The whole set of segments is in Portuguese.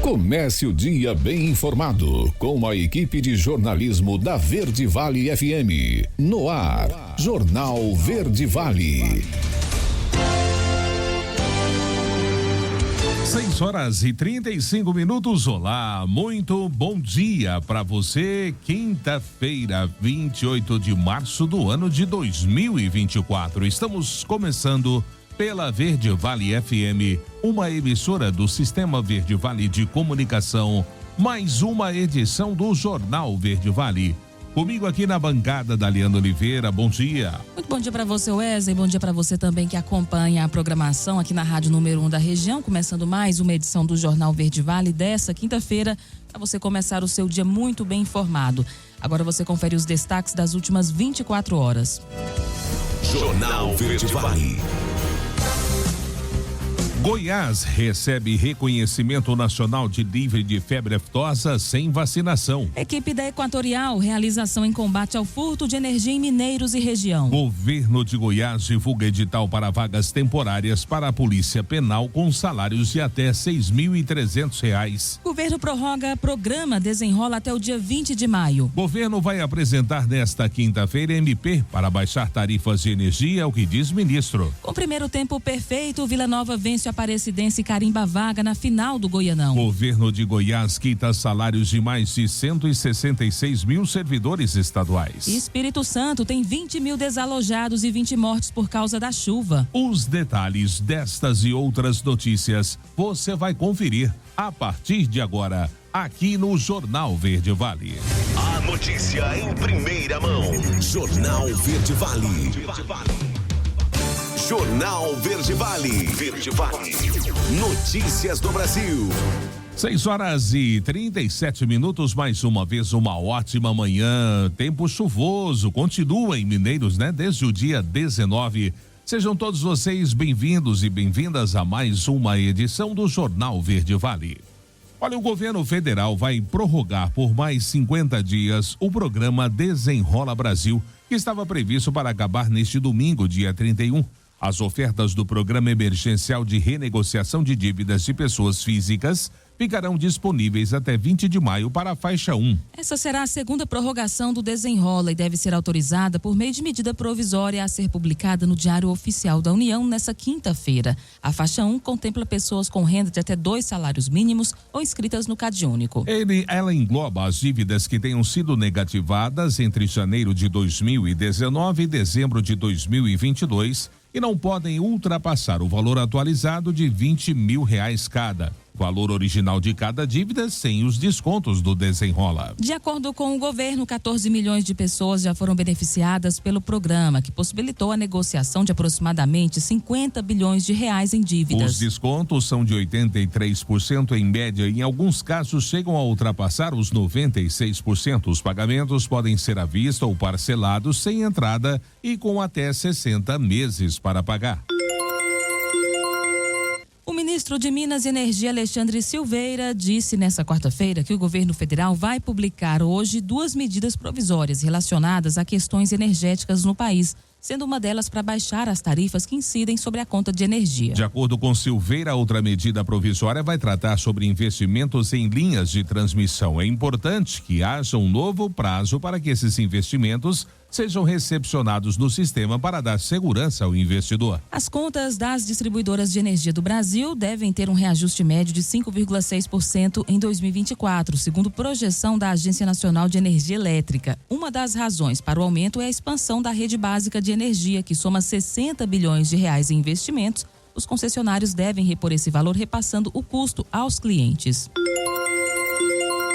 Comece o dia bem informado com a equipe de jornalismo da Verde Vale FM. No ar, Jornal Verde Vale. 6h35. Olá, muito bom dia para você. Quinta-feira, 28 de março do ano de 2024. Estamos começando pela Verde Vale FM, uma emissora do Sistema Verde Vale de Comunicação, mais uma edição do Jornal Verde Vale. Comigo aqui na bancada, Daliana Oliveira, bom dia. Muito bom dia para você, Wesley, bom dia para você também que acompanha a programação aqui na Rádio Número 1 da região, começando mais uma edição do Jornal Verde Vale dessa quinta-feira, para você começar o seu dia muito bem informado. Agora você confere os destaques das últimas 24 horas. Jornal Verde Vale. Goiás recebe reconhecimento nacional de livre de febre aftosa sem vacinação. Equipe da Equatorial, realização em combate ao furto de energia em Mineiros e região. Governo de Goiás divulga edital para vagas temporárias para a Polícia Penal com salários de até R$6.300. Governo prorroga programa Desenrola até o dia 20 de maio. Governo vai apresentar nesta quinta-feira MP para baixar tarifas de energia, o que diz ministro. Com primeiro tempo perfeito, Vila Nova vence Aparecidense e carimba vaga na final do Goianão. Governo de Goiás quita salários de mais de 166 mil servidores estaduais. Espírito Santo tem 20 mil desalojados e 20 mortes por causa da chuva. Os detalhes destas e outras notícias você vai conferir a partir de agora, aqui no Jornal Verde Vale. A notícia em primeira mão. Jornal Verde Vale. Jornal Verde Vale. Verde Vale. Notícias do Brasil. 6h37, mais uma vez uma ótima manhã. Tempo chuvoso continua em Mineiros, né? Desde o dia 19. Sejam todos vocês bem-vindos e bem-vindas a mais uma edição do Jornal Verde Vale. Olha, o governo federal vai prorrogar por mais 50 dias o programa Desenrola Brasil, que estava previsto para acabar neste domingo, dia 31. As ofertas do Programa Emergencial de Renegociação de Dívidas de Pessoas Físicas ficarão disponíveis até 20 de maio para a faixa 1. Essa será a segunda prorrogação do Desenrola e deve ser autorizada por meio de medida provisória a ser publicada no Diário Oficial da União nessa quinta-feira. A faixa 1 contempla pessoas com renda de até 2 salários mínimos ou inscritas no CadÚnico. Ela engloba as dívidas que tenham sido negativadas entre janeiro de 2019 e dezembro de 2022 e não podem ultrapassar o valor atualizado de R$20 mil cada. Valor original de cada dívida sem os descontos do Desenrola. De acordo com o governo, 14 milhões de pessoas já foram beneficiadas pelo programa, que possibilitou a negociação de aproximadamente 50 bilhões de reais em dívidas. Os descontos são de 83% em média e em alguns casos chegam a ultrapassar os 96%. Os pagamentos podem ser à vista ou parcelados sem entrada e com até 60 meses para pagar. O ministro de Minas e Energia, Alexandre Silveira, disse nesta quarta-feira que o governo federal vai publicar hoje 2 medidas provisórias relacionadas a questões energéticas no país, sendo uma delas para baixar as tarifas que incidem sobre a conta de energia. De acordo com Silveira, outra medida provisória vai tratar sobre investimentos em linhas de transmissão. É importante que haja um novo prazo para que esses investimentos sejam recepcionados no sistema para dar segurança ao investidor. As contas das distribuidoras de energia do Brasil devem ter um reajuste médio de 5,6% em 2024, segundo projeção da Agência Nacional de Energia Elétrica. Uma das razões para o aumento é a expansão da rede básica de energia, que soma 60 bilhões de reais em investimentos. Os concessionários devem repor esse valor repassando o custo aos clientes.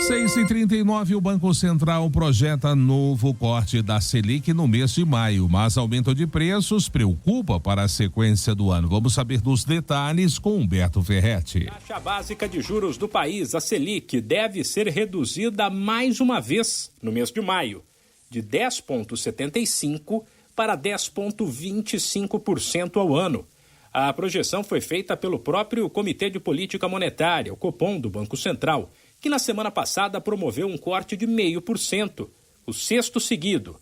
6h39, o Banco Central projeta novo corte da Selic no mês de maio, mas aumento de preços preocupa para a sequência do ano. Vamos saber dos detalhes com Humberto Ferretti. A taxa básica de juros do país, a Selic, deve ser reduzida mais uma vez no mês de maio, de 10,75% para 10,25% ao ano. A projeção foi feita pelo próprio Comitê de Política Monetária, o Copom, do Banco Central, que na semana passada promoveu um corte de 0,5%, o sexto seguido.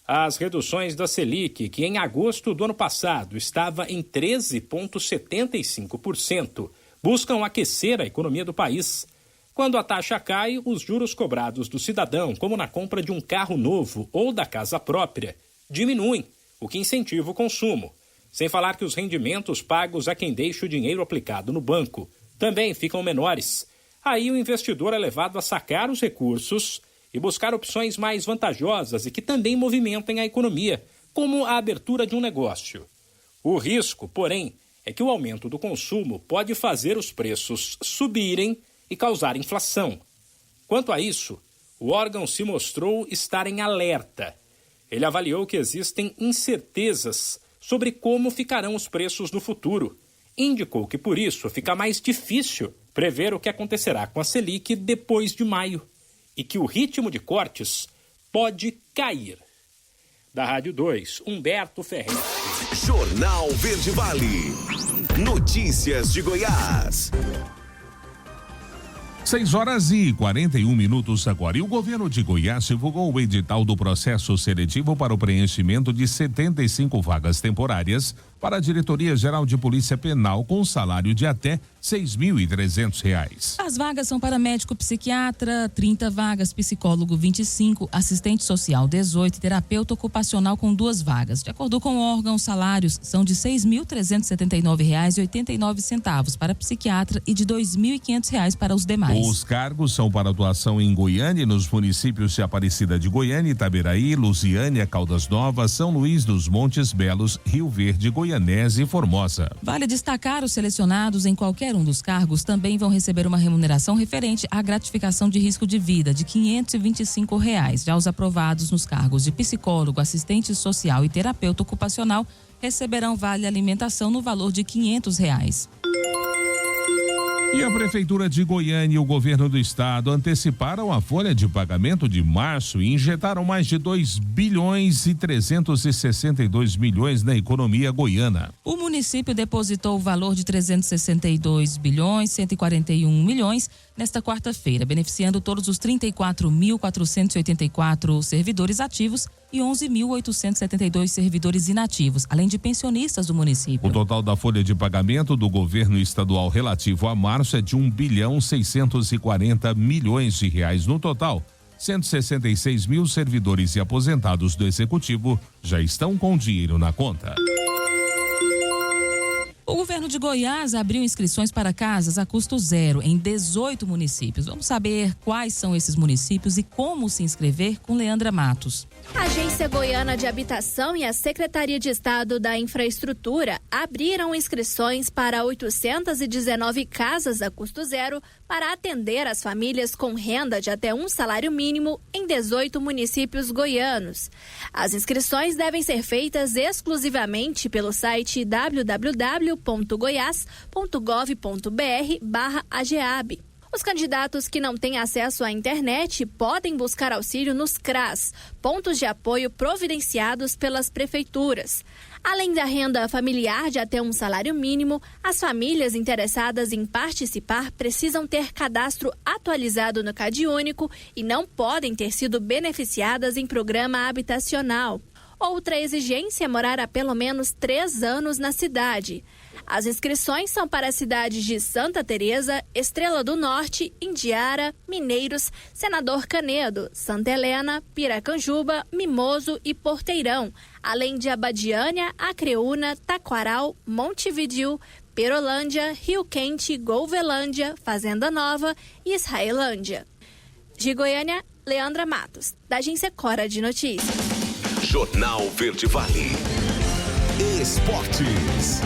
As reduções da Selic, que em agosto do ano passado estava em 13,75%, buscam aquecer a economia do país. Quando a taxa cai, os juros cobrados do cidadão, como na compra de um carro novo ou da casa própria, diminuem, o que incentiva o consumo. Sem falar que os rendimentos pagos a quem deixa o dinheiro aplicado no banco também ficam menores. Aí o investidor é levado a sacar os recursos e buscar opções mais vantajosas e que também movimentem a economia, como a abertura de um negócio. O risco, porém, é que o aumento do consumo pode fazer os preços subirem e causar inflação. Quanto a isso, o órgão se mostrou estar em alerta. Ele avaliou que existem incertezas sobre como ficarão os preços no futuro. Indicou que, por isso, fica mais difícil prever o que acontecerá com a Selic depois de maio e que o ritmo de cortes pode cair. Da Rádio 2, Humberto Ferreira. Jornal Verde Vale. Notícias de Goiás. 6h41 agora. E o governo de Goiás divulgou o edital do processo seletivo para o preenchimento de 75 vagas temporárias para a Diretoria-Geral de Polícia Penal com salário de até R$ 6.300. As vagas são para médico psiquiatra, 30 vagas, psicólogo 25, assistente social 18 e terapeuta ocupacional com 2 vagas. De acordo com o órgão, os salários são de R$ 6.379,89 para psiquiatra e de R$ 2.500 para os demais. Os cargos são para atuação em Goiânia e nos municípios de Aparecida de Goiânia, Itaberaí, Lusiânia, Caldas Novas, São Luís dos Montes Belos, Rio Verde, Goianésia e Formosa. Vale destacar, os selecionados em qualquer um dos cargos também vão receber uma remuneração referente à gratificação de risco de vida de R$ 525. Já os aprovados nos cargos de psicólogo, assistente social e terapeuta ocupacional receberão vale alimentação no valor de R$ 500. E a Prefeitura de Goiânia e o Governo do Estado anteciparam a folha de pagamento de março e injetaram mais de 2.362 bilhões na economia goiana. O município depositou o valor de 362.141 milhões nesta quarta-feira, beneficiando todos os 34.484 servidores ativos e 11.872 servidores inativos, além de pensionistas do município. O total da folha de pagamento do governo estadual relativo a março é de R$1.640 bilhões no total. 166 mil servidores e aposentados do executivo já estão com dinheiro na conta. O governo de Goiás abriu inscrições para casas a custo zero em 18 municípios. Vamos saber quais são esses municípios e como se inscrever com Leandra Matos. A Agência Goiana de Habitação e a Secretaria de Estado da Infraestrutura abriram inscrições para 819 casas a custo zero para atender as famílias com renda de até um salário mínimo em 18 municípios goianos. As inscrições devem ser feitas exclusivamente pelo site www.goias.gov.br/AGEAB. Os candidatos que não têm acesso à internet podem buscar auxílio nos CRAS, pontos de apoio providenciados pelas prefeituras. Além da renda familiar de até um salário mínimo, as famílias interessadas em participar precisam ter cadastro atualizado no CadÚnico e não podem ter sido beneficiadas em programa habitacional. Outra exigência é morar há pelo menos 3 anos na cidade. As inscrições são para as cidades de Santa Teresa, Estrela do Norte, Indiara, Mineiros, Senador Canedo, Santa Helena, Piracanjuba, Mimoso e Porteirão, além de Abadiânia, Acreúna, Taquaral, Montevidéu, Perolândia, Rio Quente, Golvelândia, Fazenda Nova e Israelândia. De Goiânia, Leandra Matos, da Agência Cora de Notícias. Jornal Verde Vale. Esportes.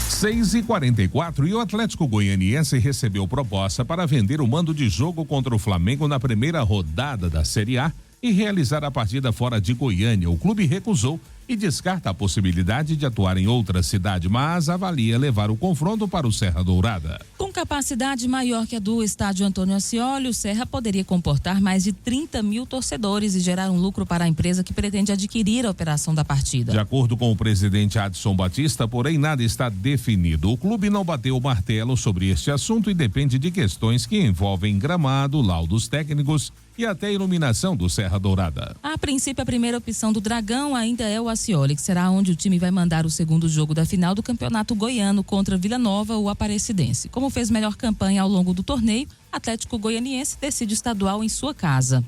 6h44 e o Atlético Goianiense recebeu proposta para vender o mando de jogo contra o Flamengo na primeira rodada da Série A e realizar a partida fora de Goiânia. O clube recusou e descarta a possibilidade de atuar em outra cidade, mas avalia levar o confronto para o Serra Dourada. Com capacidade maior que a do estádio Antônio Ascioli, o Serra poderia comportar mais de 30 mil torcedores e gerar um lucro para a empresa que pretende adquirir a operação da partida. De acordo com o presidente Adson Batista, porém nada está definido. O clube não bateu o martelo sobre este assunto e depende de questões que envolvem gramado, laudos técnicos e até a iluminação do Serra Dourada. A princípio, a primeira opção do Dragão ainda é o Ascioli, que será onde o time vai mandar o segundo jogo da final do Campeonato Goiano contra Vila Nova ou Aparecidense. Como fez fez melhor campanha ao longo do torneio, Atlético Goianiense decide estadual em sua casa.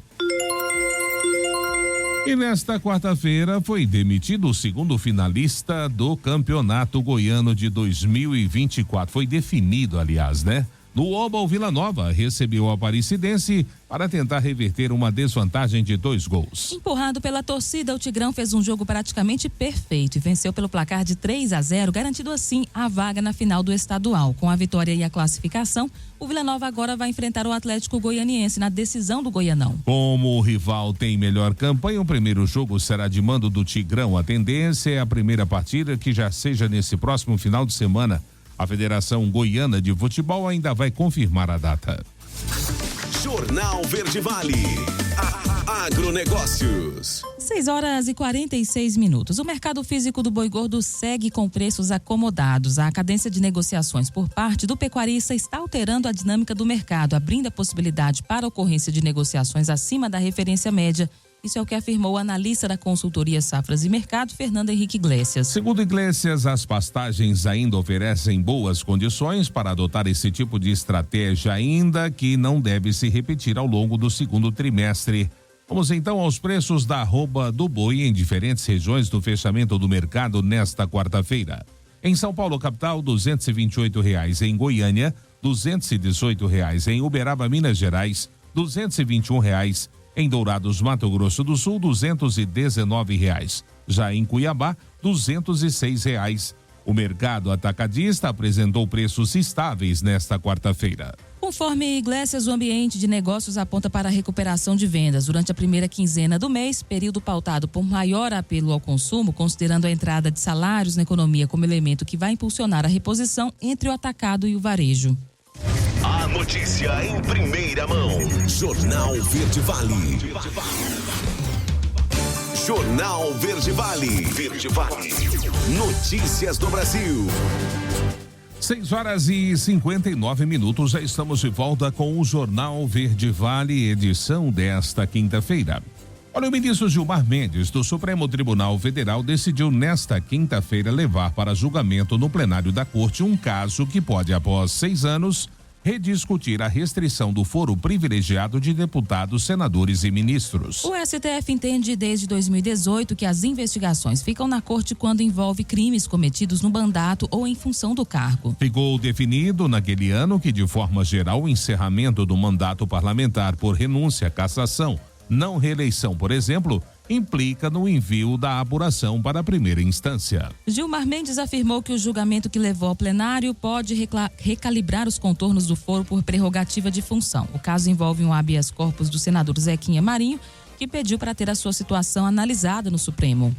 E nesta quarta-feira foi demitido o segundo finalista do Campeonato Goiano de 2024. Foi definido, aliás, né? No Oba, o Vila Nova recebeu o Aparecidense para tentar reverter uma desvantagem de 2 gols. Empurrado pela torcida, o Tigrão fez um jogo praticamente perfeito e venceu pelo placar de 3-0, garantindo assim a vaga na final do estadual. Com a vitória e a classificação, o Vila Nova agora vai enfrentar o Atlético Goianiense na decisão do Goianão. Como o rival tem melhor campanha, o primeiro jogo será de mando do Tigrão. A tendência é a primeira partida que já seja nesse próximo final de semana. A Federação Goiana de Futebol ainda vai confirmar a data. Jornal Verde Vale. Agronegócios. 6h46. O mercado físico do boi gordo segue com preços acomodados. A cadência de negociações por parte do pecuarista está alterando a dinâmica do mercado, abrindo a possibilidade para a ocorrência de negociações acima da referência média. Isso é o que afirmou o analista da consultoria Safras e Mercado, Fernando Henrique Iglesias. Segundo Iglesias, as pastagens ainda oferecem boas condições para adotar esse tipo de estratégia, ainda que não deve se repetir ao longo do segundo trimestre. Vamos então aos preços da arroba do boi em diferentes regiões do fechamento do mercado nesta quarta-feira. Em São Paulo, capital, R$ 228,00. Em Goiânia, R$ 218,00. Em Uberaba, Minas Gerais, R$ 221,00. Em Dourados, Mato Grosso do Sul, R$ 219,00. Já em Cuiabá, R$ 206,00. O mercado atacadista apresentou preços estáveis nesta quarta-feira. Conforme Iglesias, o ambiente de negócios aponta para a recuperação de vendas durante a primeira quinzena do mês, período pautado por maior apelo ao consumo, considerando a entrada de salários na economia como elemento que vai impulsionar a reposição entre o atacado e o varejo. A notícia em primeira mão. Jornal Verde Vale. Jornal Verde Vale. Verde Vale. Notícias do Brasil. 6h59. Já estamos de volta com o Jornal Verde Vale, edição desta quinta-feira. Olha, o ministro Gilmar Mendes, do Supremo Tribunal Federal, decidiu nesta quinta-feira levar para julgamento no plenário da Corte um caso que pode, após 6 anos, rediscutir a restrição do foro privilegiado de deputados, senadores e ministros. O STF entende desde 2018 que as investigações ficam na corte quando envolve crimes cometidos no mandato ou em função do cargo. Ficou definido naquele ano que, de forma geral, o encerramento do mandato parlamentar por renúncia, cassação, não reeleição, por exemplo, implica no envio da apuração para a primeira instância. Gilmar Mendes afirmou que o julgamento que levou ao plenário pode recalibrar os contornos do foro por prerrogativa de função. O caso envolve um habeas corpus do senador Zequinha Marinho, que pediu para ter a sua situação analisada no Supremo.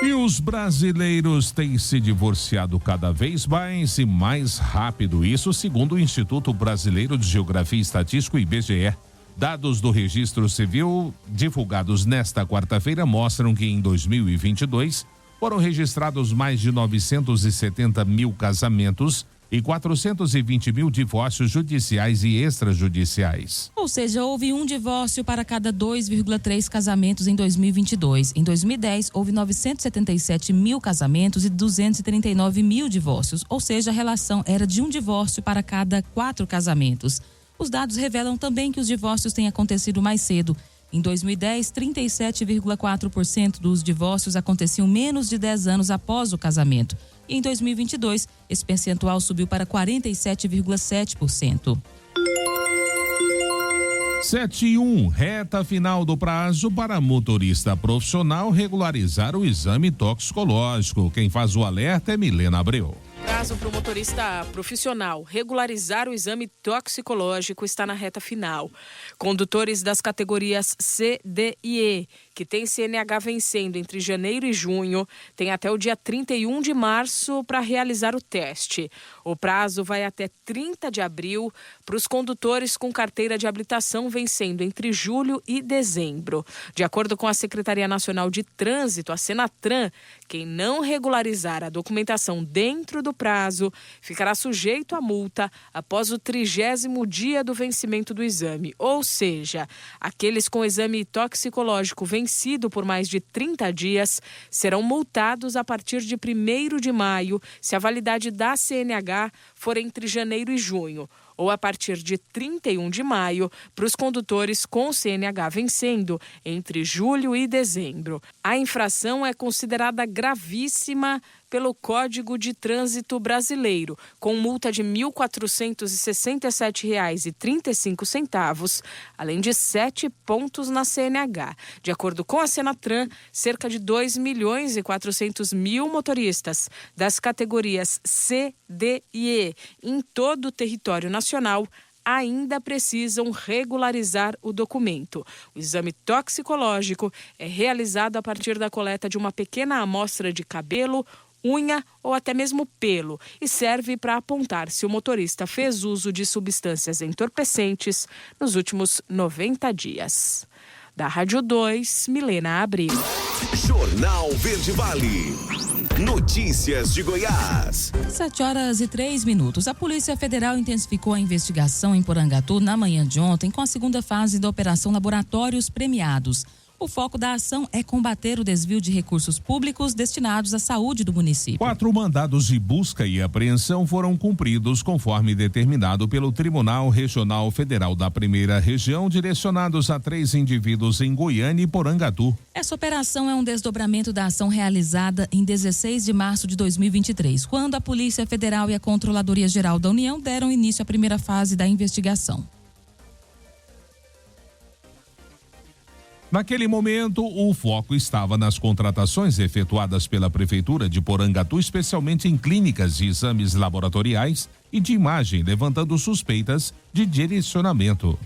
E os brasileiros têm se divorciado cada vez mais e mais rápido. Isso segundo o Instituto Brasileiro de Geografia e Estatística, IBGE. Dados do Registro Civil divulgados nesta quarta-feira mostram que em 2022 foram registrados mais de 970 mil casamentos e 420 mil divórcios judiciais e extrajudiciais. Ou seja, houve um divórcio para cada 2,3 casamentos em 2022. Em 2010, houve 977 mil casamentos e 239 mil divórcios. Ou seja, a relação era de um divórcio para cada 4 casamentos. Os dados revelam também que os divórcios têm acontecido mais cedo. Em 2010, 37,4% dos divórcios aconteciam menos de 10 anos após o casamento. E em 2022, esse percentual subiu para 47,7%. 7:1, reta final do prazo para motorista profissional regularizar o exame toxicológico. Quem faz o alerta é Milena Abreu. Prazo para o motorista profissional regularizar o exame toxicológico está na reta final. Condutores das categorias C, D e E, que têm CNH vencendo entre janeiro e junho, têm até o dia 31 de março para realizar o teste. O prazo vai até 30 de abril para os condutores com carteira de habilitação vencendo entre julho e dezembro. De acordo com a Secretaria Nacional de Trânsito, a Senatran, quem não regularizar a documentação dentro do prazo ficará sujeito à multa após o 30º dia do vencimento do exame. Ou seja, aqueles com exame toxicológico vencido vencido por mais de 30 dias serão multados a partir de 1º de maio, se a validade da CNH for entre janeiro e junho, ou a partir de 31 de maio para os condutores com CNH vencendo entre julho e dezembro. A infração é considerada gravíssima pelo Código de Trânsito Brasileiro, com multa de R$ 1.467,35, além de 7 pontos na CNH. De acordo com a Senatran, cerca de 2.400.000 motoristas das categorias C, D e E em todo o território nacional ainda precisam regularizar o documento. O exame toxicológico é realizado a partir da coleta de uma pequena amostra de cabelo, unha ou até mesmo pelo e serve para apontar se o motorista fez uso de substâncias entorpecentes nos últimos 90 dias. Da Rádio 2, Milena Abril. Jornal Verde Vale. Notícias de Goiás. 7h03. A Polícia Federal intensificou a investigação em Porangatu na manhã de ontem com a segunda fase da Operação Laboratórios Premiados. O foco da ação é combater o desvio de recursos públicos destinados à saúde do município. 4 mandados de busca e apreensão foram cumpridos conforme determinado pelo Tribunal Regional Federal da Primeira Região, direcionados a 3 indivíduos em Goiânia e Porangatu. Essa operação é um desdobramento da ação realizada em 16 de março de 2023, quando a Polícia Federal e a Controladoria Geral da União deram início à primeira fase da investigação. Naquele momento, o foco estava nas contratações efetuadas pela Prefeitura de Porangatu, especialmente em clínicas de exames laboratoriais e de imagem, levantando suspeitas de direcionamento.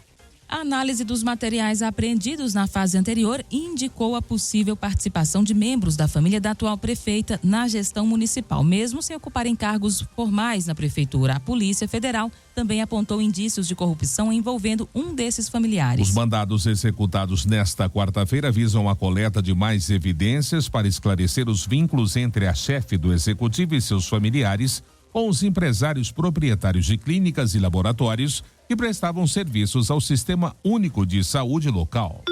A análise dos materiais apreendidos na fase anterior indicou a possível participação de membros da família da atual prefeita na gestão municipal, mesmo sem ocuparem cargos formais na prefeitura. A Polícia Federal também apontou indícios de corrupção envolvendo um desses familiares. Os mandados executados nesta quarta-feira visam a coleta de mais evidências para esclarecer os vínculos entre a chefe do executivo e seus familiares com os empresários proprietários de clínicas e laboratórios que prestavam serviços ao Sistema Único de Saúde local.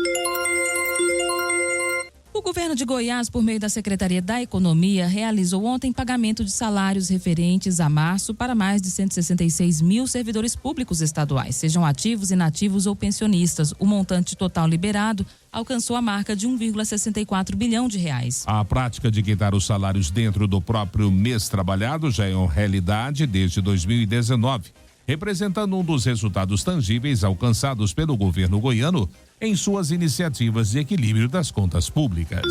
O governo de Goiás, por meio da Secretaria da Economia, realizou ontem pagamento de salários referentes a março para mais de 166 mil servidores públicos estaduais, sejam ativos, inativos ou pensionistas. O montante total liberado alcançou a marca de 1,64 bilhão de reais. A prática de quitar os salários dentro do próprio mês trabalhado já é uma realidade desde 2019. Representando um dos resultados tangíveis alcançados pelo governo goiano em suas iniciativas de equilíbrio das contas públicas.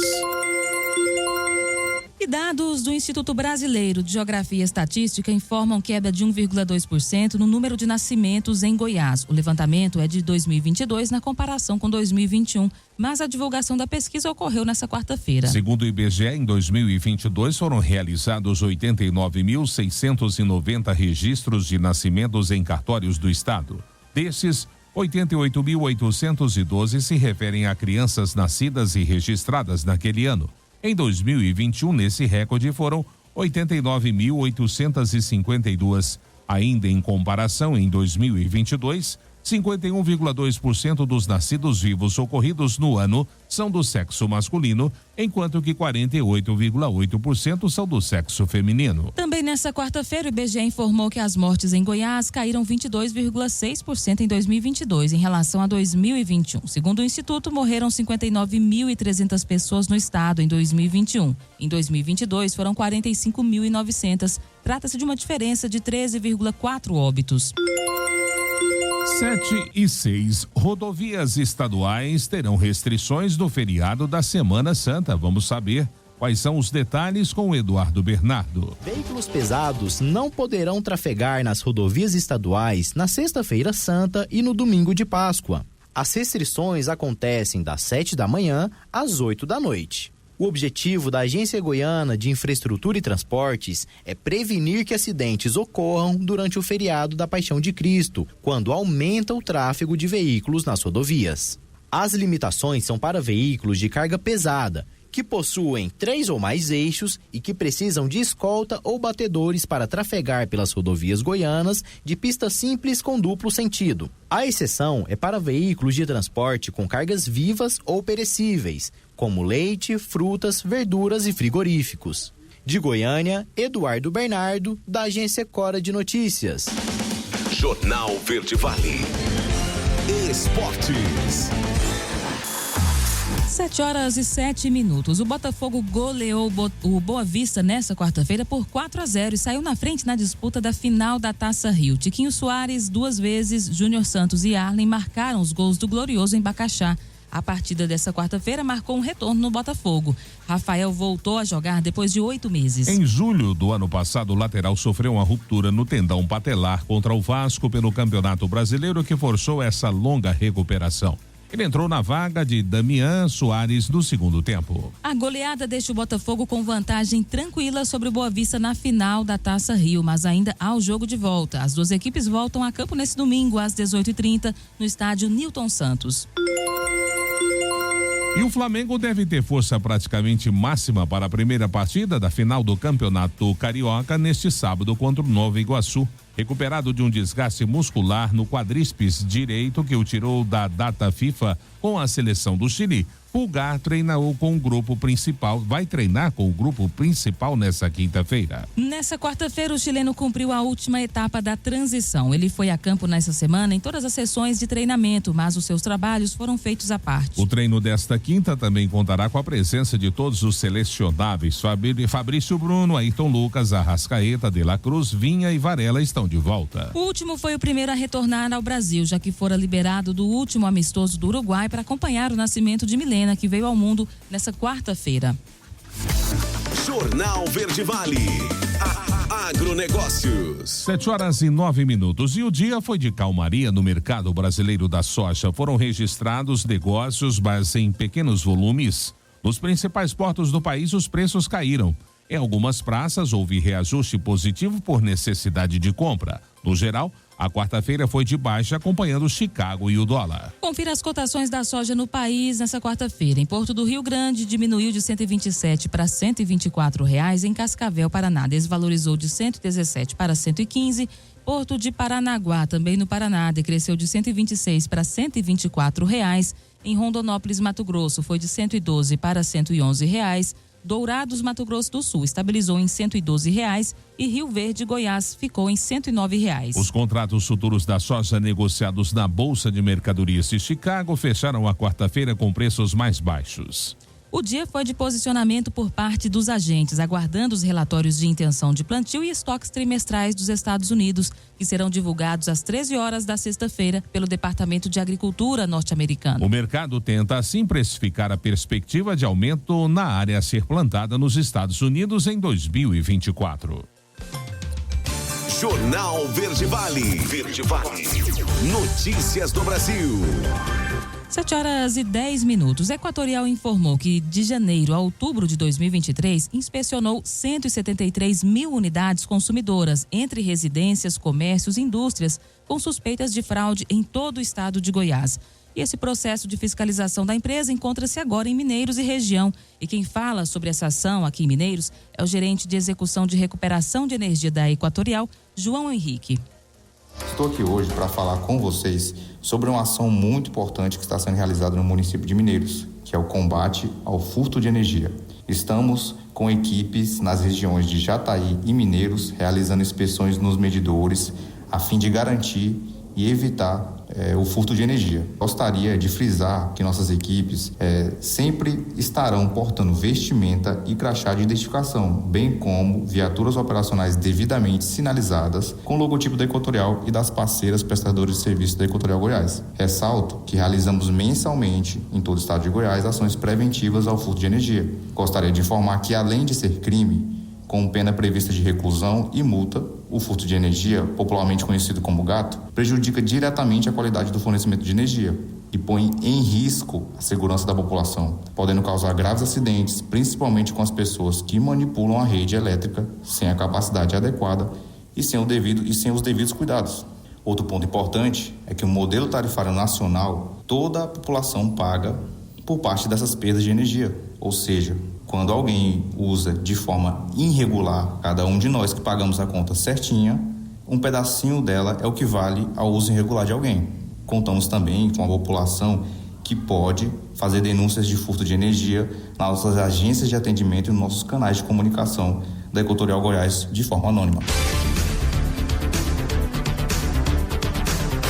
E dados do Instituto Brasileiro de Geografia e Estatística informam queda de 1,2% no número de nascimentos em Goiás. O levantamento é de 2022 na comparação com 2021, mas a divulgação da pesquisa ocorreu nessa quarta-feira. Segundo o IBGE, em 2022 foram realizados 89.690 registros de nascimentos em cartórios do estado. Desses, 88.812 se referem a crianças nascidas e registradas naquele ano. Em 2021, nesse recorde foram 89.852. Ainda em comparação, em 2022, 51,2% dos nascidos vivos ocorridos no ano são do sexo masculino, enquanto que 48,8% são do sexo feminino. Também nessa quarta-feira, o IBGE informou que as mortes em Goiás caíram 22,6% em 2022 em relação a 2021. Segundo o Instituto, morreram 59.300 pessoas no estado em 2021. Em 2022, foram 45.900. Trata-se de uma diferença de 13,4 óbitos. 7h06. Rodovias estaduais terão restrições no feriado da Semana Santa. Vamos saber quais são os detalhes com o Eduardo Bernardo. Veículos pesados não poderão trafegar nas rodovias estaduais na Sexta-feira Santa e no domingo de Páscoa. As restrições acontecem das 7 da manhã às 8 da noite. O objetivo da Agência Goiana de Infraestrutura e Transportes é prevenir que acidentes ocorram durante o feriado da Paixão de Cristo, quando aumenta o tráfego de veículos nas rodovias. As limitações são para veículos de carga pesada, que possuem 3 ou mais eixos e que precisam de escolta ou batedores para trafegar pelas rodovias goianas de pista simples com duplo sentido. A exceção é para veículos de transporte com cargas vivas ou perecíveis, como leite, frutas, verduras e frigoríficos. De Goiânia, Eduardo Bernardo, da agência Cora de Notícias. Jornal Verde Vale. Esportes. 7h07. O Botafogo goleou o Boa Vista nesta quarta-feira por 4-0 e saiu na frente na disputa da final da Taça Rio. Tiquinho Soares, 2 vezes, Júnior Santos e Arlen marcaram os gols do glorioso em Bacaxá. A partida dessa quarta-feira marcou um retorno no Botafogo. Rafael voltou a jogar depois de 8 meses. Em julho do ano passado, o lateral sofreu uma ruptura no tendão patelar contra o Vasco pelo Campeonato Brasileiro, que forçou essa longa recuperação. Ele entrou na vaga de Damian Soares no segundo tempo. A goleada deixa o Botafogo com vantagem tranquila sobre o Boa Vista na final da Taça Rio, mas ainda há o jogo de volta. As duas equipes voltam a campo nesse domingo, às 18h30, no estádio Newton Santos. E o Flamengo deve ter força praticamente máxima para a primeira partida da final do Campeonato Carioca neste sábado contra o Nova Iguaçu. Recuperado de um desgaste muscular no quadríceps direito que o tirou da data FIFA com a seleção do Chile, Pulgar treinou com o grupo principal, vai treinar com o grupo principal nessa quinta-feira. Nessa quarta-feira, o chileno cumpriu a última etapa da transição. Ele foi a campo nessa semana em todas as sessões de treinamento, mas os seus trabalhos foram feitos à parte. O treino desta quinta também contará com a presença de todos os selecionáveis. Fabrício Bruno, Ayrton Lucas, Arrascaeta, De La Cruz, Vinha e Varela estão de volta. O último foi o primeiro a retornar ao Brasil, já que fora liberado do último amistoso do Uruguai para acompanhar o nascimento de Milena, que veio ao mundo nessa quarta-feira. Jornal Verde Vale. Agronegócios. 7h09. E o dia foi de calmaria no mercado brasileiro da soja. Foram registrados negócios, mas em pequenos volumes. Nos principais portos do país, os preços caíram. Em algumas praças, houve reajuste positivo por necessidade de compra. No geral, a quarta-feira foi de baixa, acompanhando Chicago e o dólar. Confira as cotações da soja no país nessa quarta-feira. Em Porto do Rio Grande, diminuiu de 127 para R$124. Em Cascavel, Paraná, desvalorizou de 117 para 115. Porto de Paranaguá, também no Paraná, decresceu de 126 para R$124. Em Rondonópolis, Mato Grosso, foi de 112 para R$111. Dourados, Mato Grosso do Sul, estabilizou em R$112 e Rio Verde, Goiás, ficou em R$109. Os contratos futuros da soja negociados na Bolsa de Mercadorias de Chicago fecharam a quarta-feira com preços mais baixos. O dia foi de posicionamento por parte dos agentes, aguardando os relatórios de intenção de plantio e estoques trimestrais dos Estados Unidos, que serão divulgados às 13 horas da sexta-feira pelo Departamento de Agricultura norte-americano. O mercado tenta assim precificar a perspectiva de aumento na área a ser plantada nos Estados Unidos em 2024. Jornal Verde Vale. Verde Vale. Notícias do Brasil. 7h10. Equatorial informou que de janeiro a outubro de 2023 inspecionou 173 mil unidades consumidoras entre residências, comércios e indústrias com suspeitas de fraude em todo o estado de Goiás. E esse processo de fiscalização da empresa encontra-se agora em Mineiros e região. E quem fala sobre essa ação aqui em Mineiros é o gerente de execução de recuperação de energia da Equatorial, João Henrique. Estou aqui hoje para falar com vocês sobre uma ação muito importante que está sendo realizada no município de Mineiros, que é o combate ao furto de energia. Estamos com equipes nas regiões de Jataí e Mineiros realizando inspeções nos medidores a fim de garantir e evitar o furto de energia. Gostaria de frisar que nossas equipes sempre estarão portando vestimenta e crachá de identificação, bem como viaturas operacionais devidamente sinalizadas com o logotipo da Equatorial e das parceiras prestadoras de serviços da Equatorial Goiás. Ressalto que realizamos mensalmente em todo o estado de Goiás ações preventivas ao furto de energia. Gostaria de informar que, além de ser crime, com pena prevista de reclusão e multa, o furto de energia, popularmente conhecido como gato, prejudica diretamente a qualidade do fornecimento de energia e põe em risco a segurança da população, podendo causar graves acidentes, principalmente com as pessoas que manipulam a rede elétrica sem a capacidade adequada e sem os devidos cuidados. Outro ponto importante é que o modelo tarifário nacional, toda a população paga por parte dessas perdas de energia. Ou seja, quando alguém usa de forma irregular, cada um de nós que pagamos a conta certinha, um pedacinho dela é o que vale ao uso irregular de alguém. Contamos também com a população que pode fazer denúncias de furto de energia nas nossas agências de atendimento e nos nossos canais de comunicação da Equatorial Goiás de forma anônima.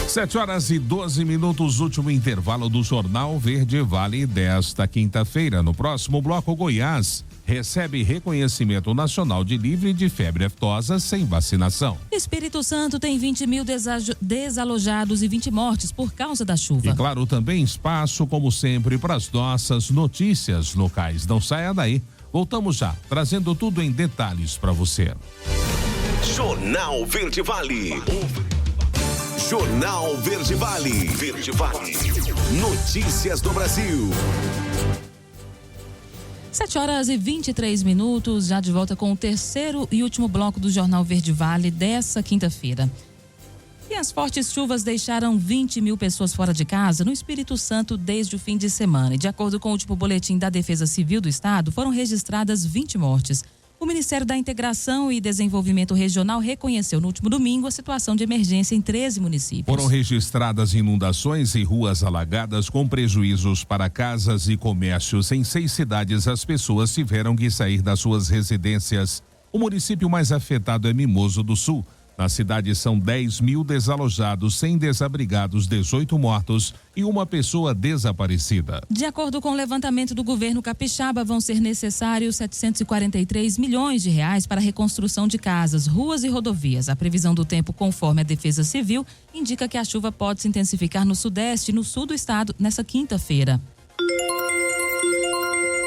7h12, último intervalo do Jornal Verde Vale desta quinta-feira. No próximo bloco, Goiás recebe reconhecimento nacional de livre de febre aftosa sem vacinação. Espírito Santo tem 20 mil desalojados e 20 mortes por causa da chuva. E claro, também espaço, como sempre, para as nossas notícias locais. Não saia daí. Voltamos já, trazendo tudo em detalhes para você. Jornal Verde Vale. Jornal Verde Vale. Verde Vale. Notícias do Brasil. 7h23, já de volta com o terceiro e último bloco do Jornal Verde Vale dessa quinta-feira. E as fortes chuvas deixaram 20 mil pessoas fora de casa no Espírito Santo desde o fim de semana. E de acordo com o último boletim da Defesa Civil do Estado, foram registradas 20 mortes. O Ministério da Integração e Desenvolvimento Regional reconheceu no último domingo a situação de emergência em 13 municípios. Foram registradas inundações e ruas alagadas com prejuízos para casas e comércios. Em 6 cidades, as pessoas tiveram que sair das suas residências. O município mais afetado é Mimoso do Sul. Na cidade são 10 mil desalojados, 100 desabrigados, 18 mortos e uma pessoa desaparecida. De acordo com o levantamento do governo capixaba, vão ser necessários 743 milhões de reais para a reconstrução de casas, ruas e rodovias. A previsão do tempo, conforme a Defesa Civil, indica que a chuva pode se intensificar no sudeste e no sul do estado nessa quinta-feira.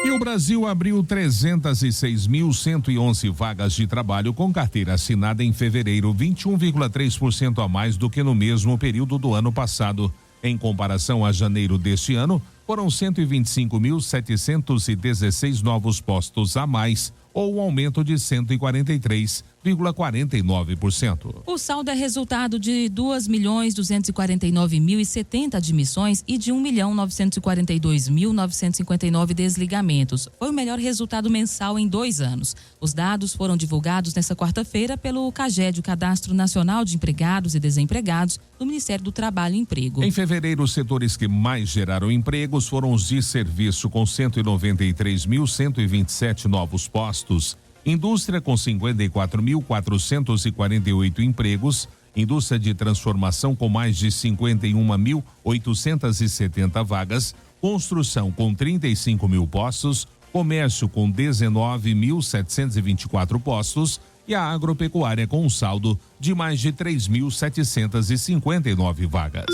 E o Brasil abriu 306.111 vagas de trabalho com carteira assinada em fevereiro, 21,3% a mais do que no mesmo período do ano passado. Em comparação a janeiro deste ano, foram 125.716 novos postos a mais, ou um aumento de 143,49%. O saldo é resultado de 2.249.070 admissões e de 1.942.959 desligamentos. Foi o melhor resultado mensal em 2 anos. Os dados foram divulgados nesta quarta-feira pelo CAGED, o Cadastro Nacional de Empregados e Desempregados, do Ministério do Trabalho e Emprego. Em fevereiro, os setores que mais geraram empregos foram os de serviço, com 193.127 novos postos. Indústria com 54.448 empregos, indústria de transformação com mais de 51.870 vagas, construção com 35 mil postos, comércio com 19.724 postos e a agropecuária com um saldo de mais de 3.759 vagas.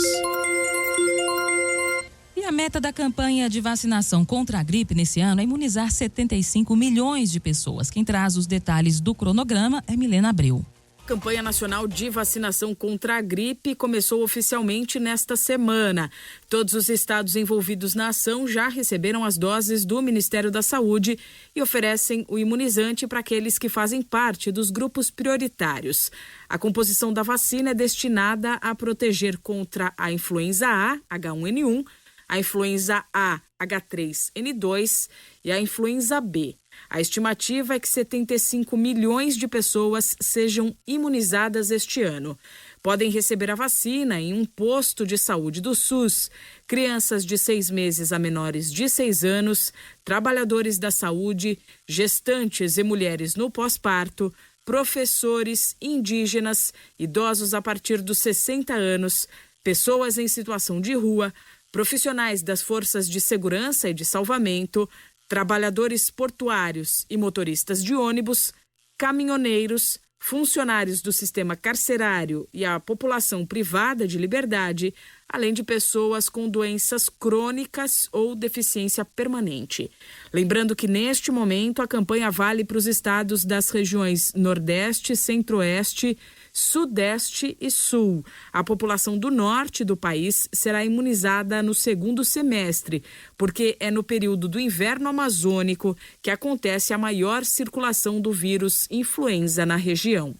A meta da campanha de vacinação contra a gripe nesse ano é imunizar 75 milhões de pessoas. Quem traz os detalhes do cronograma é Milena Abreu. A campanha nacional de vacinação contra a gripe começou oficialmente nesta semana. Todos os estados envolvidos na ação já receberam as doses do Ministério da Saúde e oferecem o imunizante para aqueles que fazem parte dos grupos prioritários. A composição da vacina é destinada a proteger contra a influenza A, H1N1, a influenza A, H3N2 e a influenza B. A estimativa é que 75 milhões de pessoas sejam imunizadas este ano. Podem receber a vacina em um posto de saúde do SUS, crianças de 6 meses a menores de 6 anos, trabalhadores da saúde, gestantes e mulheres no pós-parto, professores, indígenas, idosos a partir dos 60 anos, pessoas em situação de rua, profissionais das forças de segurança e de salvamento, trabalhadores portuários e motoristas de ônibus, caminhoneiros, funcionários do sistema carcerário e a população privada de liberdade, além de pessoas com doenças crônicas ou deficiência permanente. Lembrando que, neste momento, a campanha vale para os estados das regiões Nordeste, Centro-Oeste, Sudeste e Sul. A população do norte do país será imunizada no segundo semestre, porque é no período do inverno amazônico que acontece a maior circulação do vírus influenza na região.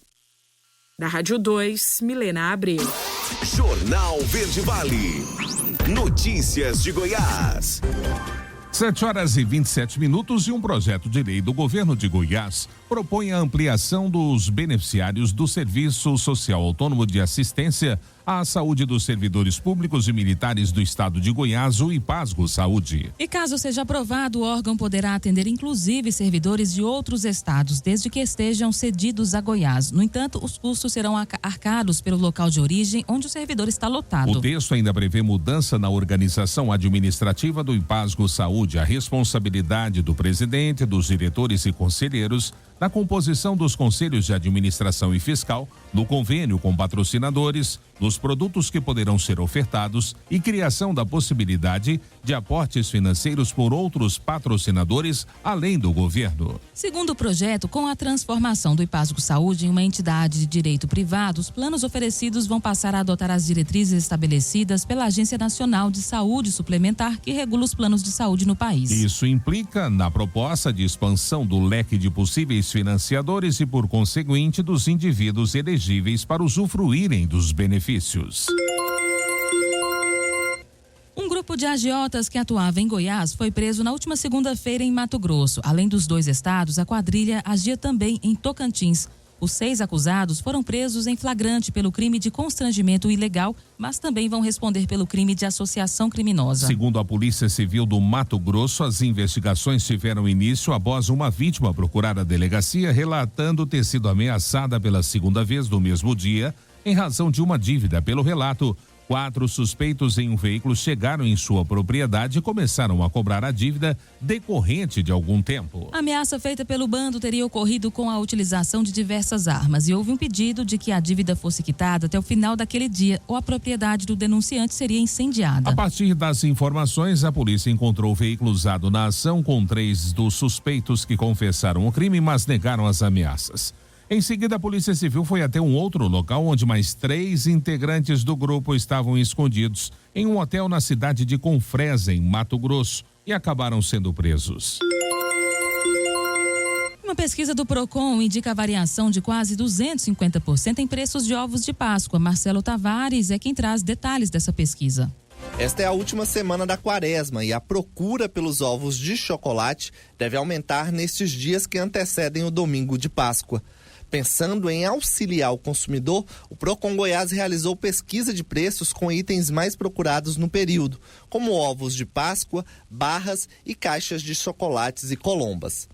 Da Rádio 2, Milena Abreu. Jornal Verde Vale. Notícias de Goiás. 7h27 e um projeto de lei do governo de Goiás propõe a ampliação dos beneficiários do Serviço Social Autônomo de Assistência à Saúde dos Servidores Públicos e Militares do Estado de Goiás, o IPASGO Saúde. E caso seja aprovado, o órgão poderá atender inclusive servidores de outros estados, desde que estejam cedidos a Goiás. No entanto, os custos serão arcados pelo local de origem onde o servidor está lotado. O texto ainda prevê mudança na organização administrativa do IPASGO Saúde, a responsabilidade do presidente, dos diretores e conselheiros, na composição dos conselhos de administração e fiscal, no convênio com patrocinadores, nos produtos que poderão ser ofertados e criação da possibilidade de aportes financeiros por outros patrocinadores, além do governo. Segundo o projeto, com a transformação do IPASGO Saúde em uma entidade de direito privado, os planos oferecidos vão passar a adotar as diretrizes estabelecidas pela Agência Nacional de Saúde Suplementar, que regula os planos de saúde no país. Isso implica na proposta de expansão do leque de possíveis financiadores e, por conseguinte, dos indivíduos elegíveis para usufruírem dos benefícios. Um grupo de agiotas que atuava em Goiás foi preso na última segunda-feira em Mato Grosso. Além dos dois estados, a quadrilha agia também em Tocantins. Os 6 acusados foram presos em flagrante pelo crime de constrangimento ilegal, mas também vão responder pelo crime de associação criminosa. Segundo a Polícia Civil do Mato Grosso, as investigações tiveram início após uma vítima procurar a delegacia relatando ter sido ameaçada pela segunda vez no mesmo dia em razão de uma dívida. Pelo relato, 4 suspeitos em um veículo chegaram em sua propriedade e começaram a cobrar a dívida decorrente de algum tempo. A ameaça feita pelo bando teria ocorrido com a utilização de diversas armas e houve um pedido de que a dívida fosse quitada até o final daquele dia ou a propriedade do denunciante seria incendiada. A partir das informações, a polícia encontrou o veículo usado na ação com 3 dos suspeitos que confessaram o crime, mas negaram as ameaças. Em seguida, a Polícia Civil foi até um outro local onde mais 3 integrantes do grupo estavam escondidos em um hotel na cidade de Confresa, em Mato Grosso, e acabaram sendo presos. Uma pesquisa do Procon indica a variação de quase 250% em preços de ovos de Páscoa. Marcelo Tavares é quem traz detalhes dessa pesquisa. Esta é a última semana da quaresma e a procura pelos ovos de chocolate deve aumentar nestes dias que antecedem o domingo de Páscoa. Pensando em auxiliar o consumidor, o Procon Goiás realizou pesquisa de preços com itens mais procurados no período, como ovos de Páscoa, barras e caixas de chocolates e colombas.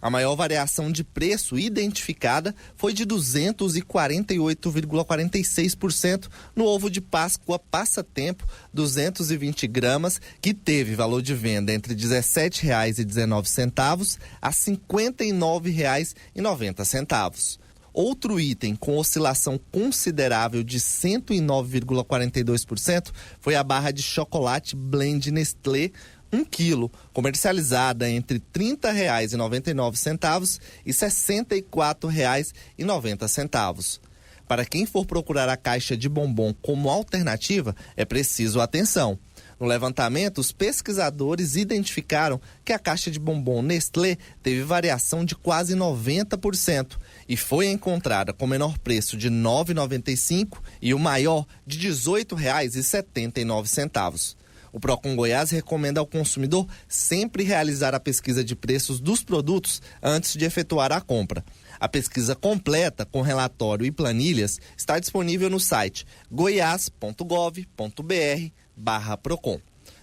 A maior variação de preço identificada foi de 248,46% no ovo de Páscoa Passatempo, 220 gramas, que teve valor de venda entre R$ 17,19 a R$ 59,90. Outro item com oscilação considerável de 109,42% foi a barra de chocolate Blend Nestlé, 1 quilo, comercializada entre R$ 30,99 e R$ 64,90. Para quem for procurar a caixa de bombom como alternativa, é preciso atenção. No levantamento, os pesquisadores identificaram que a caixa de bombom Nestlé teve variação de quase 90% e foi encontrada com o menor preço de R$ 9,95 e o maior de R$ 18,79. O Procon Goiás recomenda ao consumidor sempre realizar a pesquisa de preços dos produtos antes de efetuar a compra. A pesquisa completa, com relatório e planilhas, está disponível no site goiás.gov.br/Procon.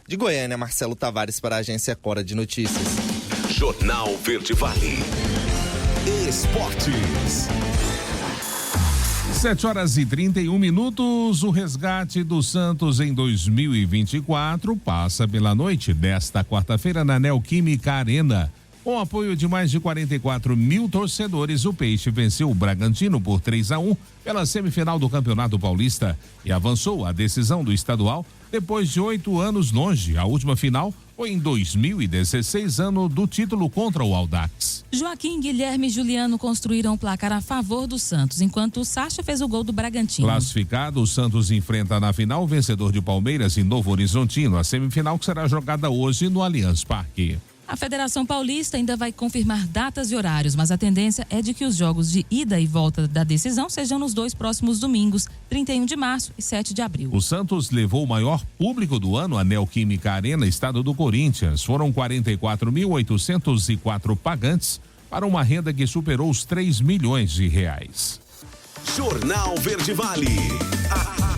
De Goiânia, Marcelo Tavares para a Agência Cora de Notícias. Jornal Verde Vale. Esportes. 7h31. O resgate do Santos em 2024 passa pela noite desta quarta-feira na Neoquímica Arena. Com apoio de mais de 44 mil torcedores, o Peixe venceu o Bragantino por 3-1 pela semifinal do Campeonato Paulista e avançou à decisão do estadual depois de 8 anos longe. A última final foi em 2016, ano do título contra o Audax. Joaquim, Guilherme e Juliano construíram o placar a favor do Santos, enquanto o Sacha fez o gol do Bragantino. Classificado, o Santos enfrenta na final o vencedor de Palmeiras e Novo Horizontino, a semifinal que será jogada hoje no Allianz Parque. A Federação Paulista ainda vai confirmar datas e horários, mas a tendência é de que os jogos de ida e volta da decisão sejam nos 2 próximos domingos, 31 de março e 7 de abril. O Santos levou o maior público do ano à Neoquímica Arena, estado do Corinthians. Foram 44.804 pagantes para uma renda que superou os 3 milhões de reais. Jornal Verde Vale.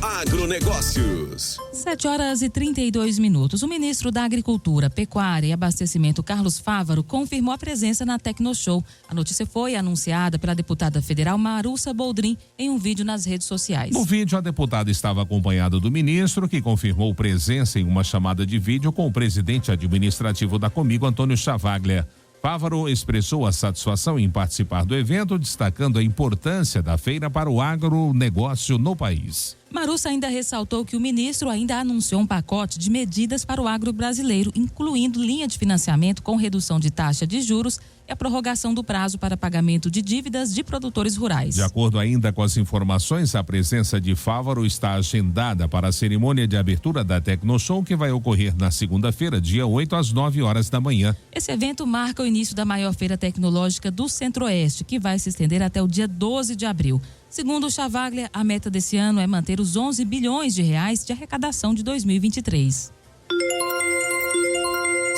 Agronegócios. 7h32. O ministro da Agricultura, Pecuária e Abastecimento, Carlos Fávaro, confirmou a presença na Tecnoshow. A notícia foi anunciada pela deputada federal Marussa Boldrin em um vídeo nas redes sociais. No vídeo, a deputada estava acompanhada do ministro, que confirmou presença em uma chamada de vídeo com o presidente administrativo da Comigo, Antônio Chavaglia. Fávaro expressou a satisfação em participar do evento, destacando a importância da feira para o agronegócio no país. Marussa ainda ressaltou que o ministro ainda anunciou um pacote de medidas para o agro brasileiro, incluindo linha de financiamento com redução de taxa de juros e a prorrogação do prazo para pagamento de dívidas de produtores rurais. De acordo ainda com as informações, a presença de Fávaro está agendada para a cerimônia de abertura da Tecnoshow, que vai ocorrer na segunda-feira, dia 8, às 9 horas da manhã. Esse evento marca o início da maior feira tecnológica do Centro-Oeste, que vai se estender até o dia 12 de abril. Segundo o Chavaglia, a meta desse ano é manter os 11 bilhões de reais de arrecadação de 2023.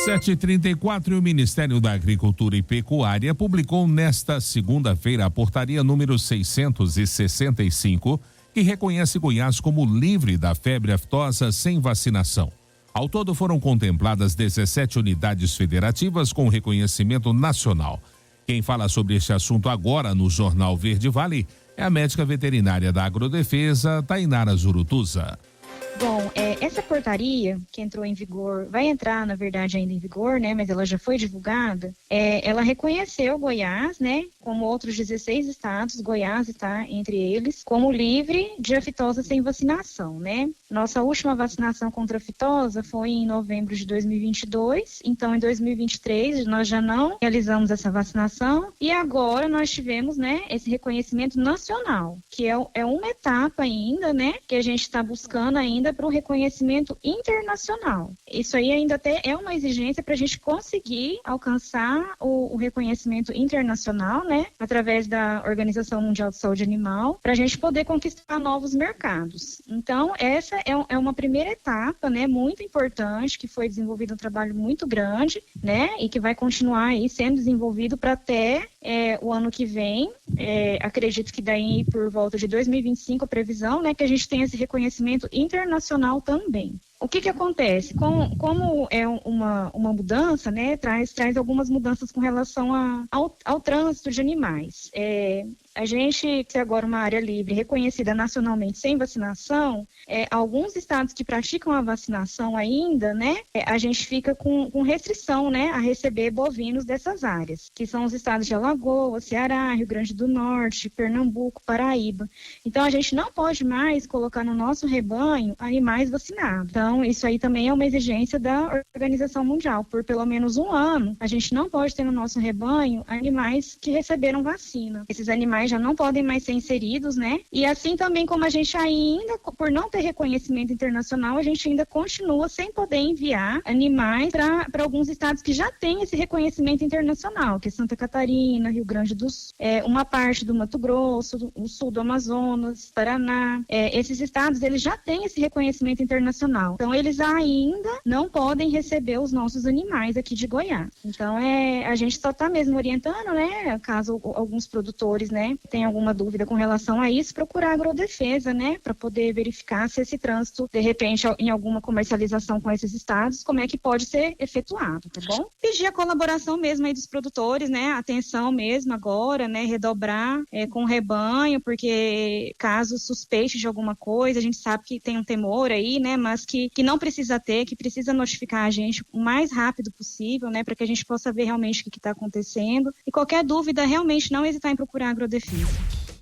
7h34, e o Ministério da Agricultura e Pecuária publicou nesta segunda-feira a portaria número 665, que reconhece Goiás como livre da febre aftosa sem vacinação. Ao todo foram contempladas 17 unidades federativas com reconhecimento nacional. Quem fala sobre este assunto agora no Jornal Verde Vale é a médica veterinária da Agrodefesa, Tainara Zurutuza. Bom, essa portaria que entrou em vigor, vai entrar, na verdade, ainda em vigor, né? Mas ela já foi divulgada. Ela reconheceu Goiás, né? Como outros 16 estados, Goiás está entre eles, como livre de aftosa sem vacinação, né? Nossa última vacinação contra a aftosa foi em novembro de 2022. Então, em 2023, nós já não realizamos essa vacinação. E agora nós tivemos, né? Esse reconhecimento nacional, que é uma etapa ainda, né? Que a gente está buscando ainda para o reconhecimento internacional. Isso aí ainda até é uma exigência para a gente conseguir alcançar o reconhecimento internacional, né? Através da Organização Mundial de Saúde Animal, para a gente poder conquistar novos mercados. Então, essa é uma primeira etapa, né? Muito importante, que foi desenvolvido um trabalho muito grande, né? E que vai continuar aí sendo desenvolvido para até o ano que vem. Acredito que daí por volta de 2025 a previsão, né? Que a gente tenha esse reconhecimento internacional também. O que acontece? Como é uma mudança, né? Traz algumas mudanças com relação ao trânsito de animais. A gente tem agora uma área livre reconhecida nacionalmente sem vacinação. Alguns estados que praticam a vacinação ainda, né? A gente fica com restrição, né? A receber bovinos dessas áreas, que são os estados de Alagoas, Ceará, Rio Grande do Norte, Pernambuco, Paraíba. Então, a gente não pode mais colocar no nosso rebanho animais vacinados. Então, isso aí também é uma exigência da Organização Mundial. Por pelo menos um ano, a gente não pode ter no nosso rebanho animais que receberam vacina. Esses animais já não podem mais ser inseridos, né? E assim também como a gente ainda, por não ter reconhecimento internacional, a gente ainda continua sem poder enviar animais para alguns estados que já têm esse reconhecimento internacional, que é Santa Catarina, Rio Grande do Sul, uma parte do Mato Grosso, o sul do Amazonas, Paraná. Esses estados, eles já têm esse reconhecimento internacional. Então, eles ainda não podem receber os nossos animais aqui de Goiás. Então, a gente só está mesmo orientando, né? Caso alguns produtores, né, tenham alguma dúvida com relação a isso, procurar a Agrodefesa, né? Para poder verificar se esse trânsito, de repente, em alguma comercialização com esses estados, como é que pode ser efetuado, tá bom? Pedir a colaboração mesmo aí dos produtores, né? Atenção mesmo agora, né? Redobrar com o rebanho, porque caso suspeite de alguma coisa, a gente sabe que tem um temor aí, né? Mas que não precisa ter, que precisa notificar a gente o mais rápido possível, né? Para que a gente possa ver realmente o que está acontecendo. E qualquer dúvida, realmente não hesitar em procurar a Agrodefesa.